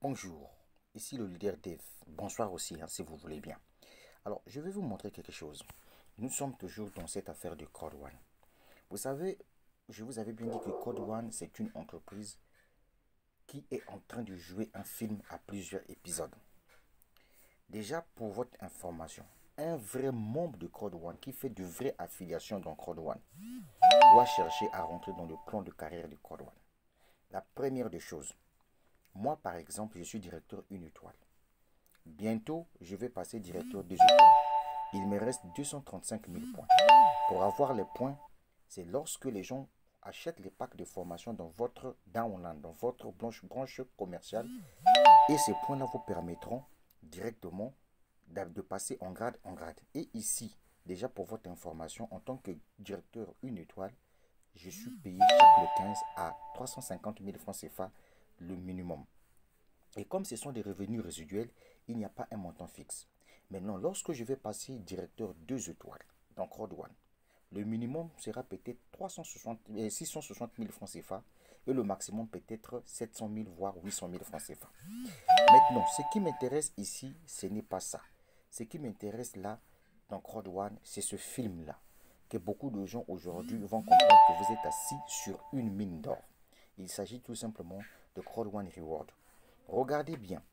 Bonjour, ici le leader Dev. Bonsoir aussi, si vous voulez bien. Alors, je vais vous montrer quelque chose. Nous sommes toujours dans cette affaire de Code One. Vous savez, je vous avais bien dit que Code One, c'est une entreprise qui est en train de jouer un film à plusieurs épisodes. Déjà, pour votre information, un vrai membre de Code One qui fait de vraies affiliations dans Code One doit chercher à rentrer dans le plan de carrière de Code One. La première des choses, moi par exemple, je suis directeur une étoile. Bientôt, je vais passer directeur 2 étoiles. Il me reste 235 000 points. Pour avoir les points, c'est lorsque les gens achètent les packs de formation dans votre downline, dans votre branche commerciale. Et ces points-là vous permettront directement de passer en grade en grade. Et ici, déjà pour votre information, en tant que directeur une étoile, je suis payé chaque le 15 à 350 000 francs CFA le minimum. Et comme ce sont des revenus résiduels, il n'y a pas un montant fixe. Maintenant, lorsque je vais passer directeur 2 étoiles dans Code One, le minimum sera peut-être 660 000 francs CFA et le maximum peut-être 700 000 voire 800 000 francs CFA. Maintenant, ce qui m'intéresse ici, ce n'est pas ça. Ce qui m'intéresse là, dans Code One, c'est ce film-là. Que beaucoup de gens aujourd'hui vont comprendre que vous êtes assis sur une mine d'or. Il s'agit tout simplement de Code One Reward. Regardez bien.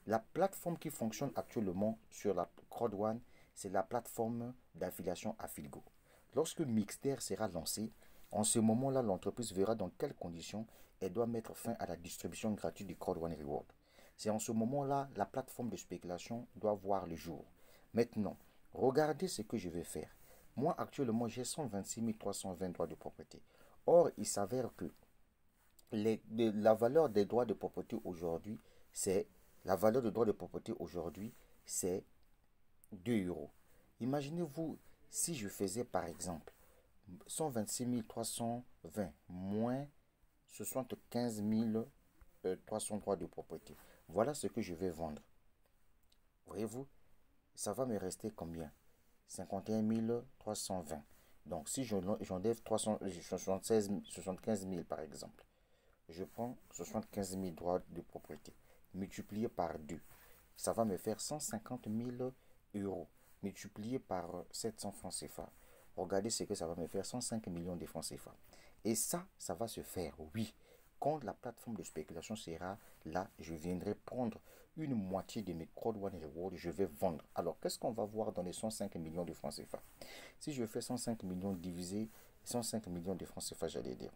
La plateforme qui fonctionne actuellement sur la Code One, c'est la plateforme d'affiliation Affiligo. Lorsque Mixter sera lancé, en ce moment-là, l'entreprise verra dans quelles conditions elle doit mettre fin à la distribution gratuite du Code One Reward. C'est en ce moment-là, la plateforme de spéculation doit voir le jour. Maintenant, regardez ce que je vais faire. Moi, actuellement, j'ai 126 320 droits de propriété. Or, il s'avère que la valeur des droits de propriété aujourd'hui, c'est la valeur des droits de propriété aujourd'hui, c'est 2 euros. Imaginez-vous si je faisais par exemple 126 320 moins 75 300 droits de propriété. Voilà ce que je vais vendre. Voyez-vous, ça va me rester combien? 51 320. Donc si j'enlève 75 000 par exemple, je prends 75 000 droits de propriété multiplié par 2. Ça va me faire 150 000 euros multiplié par 700 francs CFA. Regardez ce que ça va me faire, 105 millions de francs CFA. Et ça va se faire, oui. Quand la plateforme de spéculation sera là, je viendrai prendre une moitié de mes Code One Reward, je vais vendre. Alors, qu'est-ce qu'on va voir dans les 105 millions de francs CFA? Si je fais 105 millions divisé 105 millions de francs CFA, j'allais dire.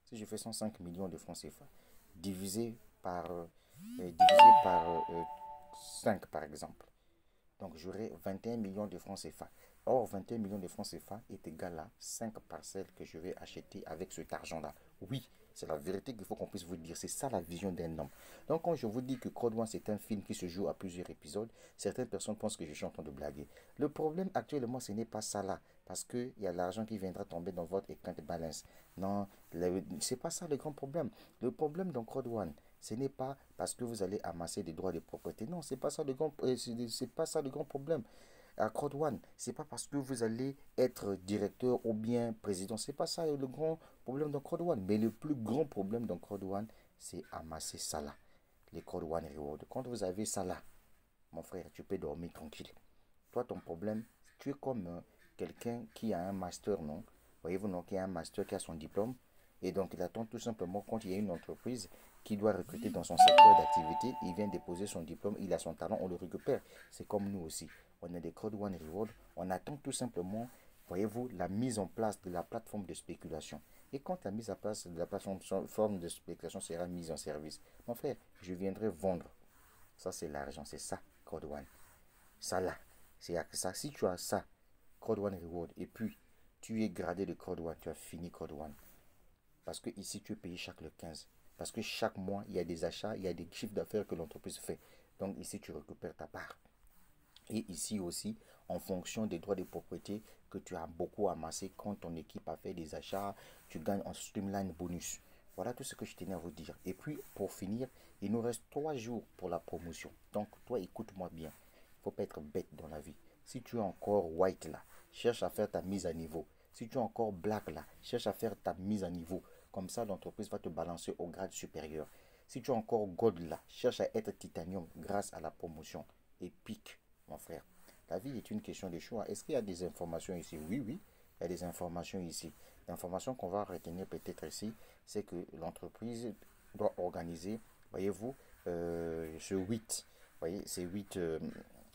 Si je fais 105 millions de francs CFA divisé par 5 par exemple, donc j'aurai 21 millions de francs CFA. Or, 21 millions de francs CFA est égal à 5 parcelles que je vais acheter avec cet argent-là. Oui, c'est la vérité qu'il faut qu'on puisse vous dire. C'est ça la vision d'un homme. Donc, quand je vous dis que Code One, c'est un film qui se joue à plusieurs épisodes, certaines personnes pensent que je suis en train de blaguer. Le problème actuellement, ce n'est pas ça là. Parce qu'il y a l'argent qui viendra tomber dans votre écran de balance. Non, c'est pas ça le grand problème. Le problème dans Code One, ce n'est pas parce que vous allez amasser des droits de propriété. Non, c'est pas ça le grand, c'est pas ça le grand problème. À Code One, c'est pas parce que vous allez être directeur ou bien président. C'est pas ça le grand problème dans Code One. Mais le plus grand problème dans Code One, c'est amasser ça là. Les Code One Reward. Quand vous avez ça là, mon frère, tu peux dormir tranquille. Toi, ton problème, tu es comme quelqu'un qui a un master, non? Voyez-vous, non, qui a un master, qui a son diplôme. Et donc, il attend tout simplement quand il y a une entreprise qui doit recruter dans son secteur d'activité, il vient déposer son diplôme, il a son talent, on le récupère. C'est comme nous aussi. On a des Code One Reward. On attend tout simplement, voyez-vous, la mise en place de la plateforme de spéculation. Et quand la mise en place de la plateforme de spéculation sera mise en service, mon frère, je viendrai vendre. Ça, c'est l'argent, c'est ça, Code One. Ça là, c'est ça. Si tu as ça, Code One Reward, et puis tu es gradé de Code One, tu as fini Code One. Parce que ici, tu es payé chaque le 15. Parce que chaque mois, il y a des achats, il y a des chiffres d'affaires que l'entreprise fait. Donc ici, tu récupères ta part. Et ici aussi, en fonction des droits de propriété que tu as beaucoup amassé quand ton équipe a fait des achats, tu gagnes en streamline bonus. Voilà tout ce que je tenais à vous dire. Et puis, pour finir, il nous reste 3 jours pour la promotion. Donc, toi, écoute-moi bien. Il ne faut pas être bête dans la vie. Si tu es encore white là, cherche à faire ta mise à niveau. Si tu es encore black là, cherche à faire ta mise à niveau. Comme ça, l'entreprise va te balancer au grade supérieur. Si tu as encore gold là, cherche à être titanium grâce à la promotion. Et pique, mon frère. La vie est une question de choix. Est-ce qu'il y a des informations ici? Oui, oui, il y a des informations ici. L'information qu'on va retenir peut-être ici, c'est que l'entreprise doit organiser, voyez-vous, ce 8, voyez, c'est 8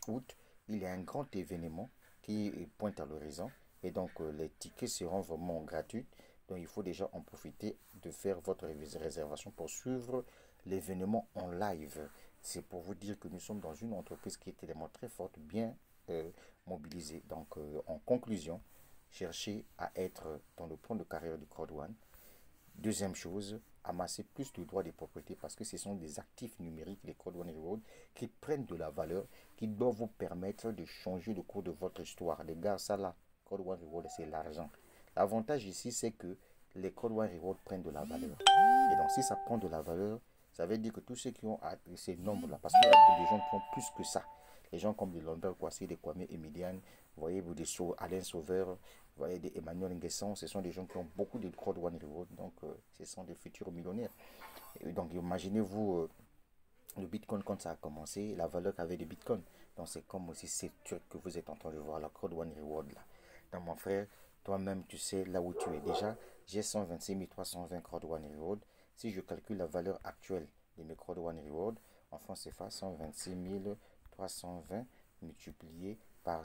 août, il y a un grand événement qui pointe à l'horizon. Et donc, les tickets seront vraiment gratuits. Donc, il faut déjà en profiter de faire votre réservation pour suivre l'événement en live. C'est pour vous dire que nous sommes dans une entreprise qui est tellement très forte, bien euh, mobilisée. Donc, en conclusion, cherchez à être dans le plan de carrière du Crowd One. Deuxième chose, amasser plus de droits de propriété parce que ce sont des actifs numériques, les Crowd One Reward, qui prennent de la valeur, qui doivent vous permettre de changer le cours de votre histoire. Les gars, ça là, Crowd One Reward, c'est l'argent. L'avantage ici, c'est que les Crowd One Reward prennent de la valeur. Et donc, si ça prend de la valeur, ça veut dire que tous ceux qui ont ces nombres-là, parce qu'il y a des gens qui ont plus que ça, les gens comme des Lambert Kwasi, des Kwame Emilian, vous voyez, des Alain Sauveur, vous voyez, des Emmanuel Nguesson, ce sont des gens qui ont beaucoup de Crowd One Reward, donc ce sont des futurs millionnaires. Et donc imaginez-vous le Bitcoin quand ça a commencé, la valeur qu'avait le Bitcoin. Donc c'est comme aussi ces trucs que vous êtes en train de voir, la Crowd One Reward là. Donc mon frère, toi-même tu sais là où tu es déjà, j'ai 126 320 Crowd One Reward. Si je calcule la valeur actuelle de mes Crowd One Reward, en France CFA, 126 320 multiplié par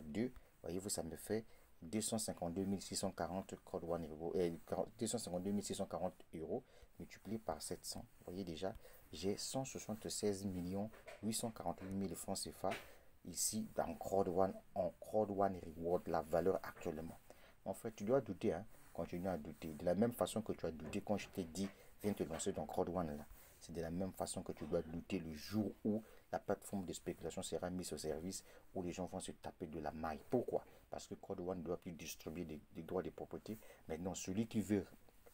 2, voyez-vous, ça me fait 252 640 Crowd One Reward, 252 640 euros multiplié par 700. Vous voyez déjà, j'ai 176 848 000 francs CFA ici dans Crowd One, en Crowd One Reward, la valeur actuellement. En fait, tu dois douter, hein, continue à douter. De la même façon que tu as douté quand je t'ai dit, viens te lancer dans Crowd One là. C'est de la même façon que tu dois douter le jour où la plateforme de spéculation sera mise au service, où les gens vont se taper de la maille. Pourquoi? Parce que Crowd One ne doit plus distribuer des droits de propriété. Maintenant, celui qui veut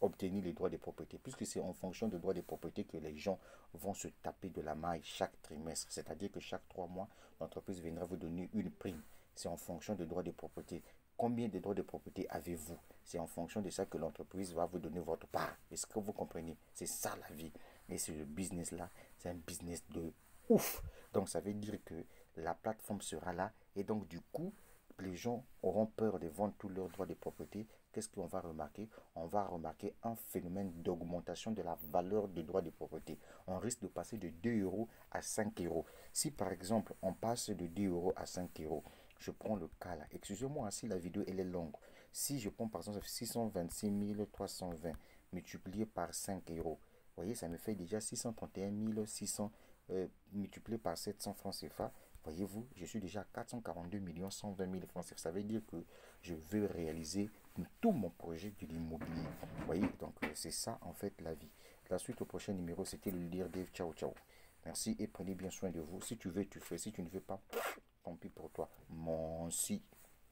obtenir les droits de propriété, puisque c'est en fonction des droits de propriété que les gens vont se taper de la maille chaque trimestre. C'est-à-dire que chaque 3 mois, l'entreprise viendra vous donner une prime. C'est en fonction des droits de propriété. Combien de droits de propriété avez-vous? C'est en fonction de ça que l'entreprise va vous donner votre part. Est-ce que vous comprenez? C'est ça la vie. Et ce business-là, c'est un business de ouf. Donc ça veut dire que la plateforme sera là. Et donc du coup, les gens auront peur de vendre tous leurs droits de propriété. Qu'est-ce qu'on va remarquer? On va remarquer un phénomène d'augmentation de la valeur des droits de propriété. On risque de passer de 2 euros à 5 euros. Si par exemple on passe de 2 euros à 5 euros, je prends le cas là. Excusez-moi si la vidéo elle est longue. Si je prends par exemple 626 320 multiplié par 5 euros, vous voyez, ça me fait déjà 631 600 multiplié par 700 francs CFA. Voyez-vous, je suis déjà à 442 120 000 francs CFA. Ça veut dire que je veux réaliser tout mon projet de l'immobilier. Vous voyez, donc c'est ça en fait la vie. La suite au prochain numéro, c'était le leader Dave. Ciao, ciao. Merci et prenez bien soin de vous. Si tu veux, tu fais. Si tu ne veux pas, tant pis pour toi. Mon si.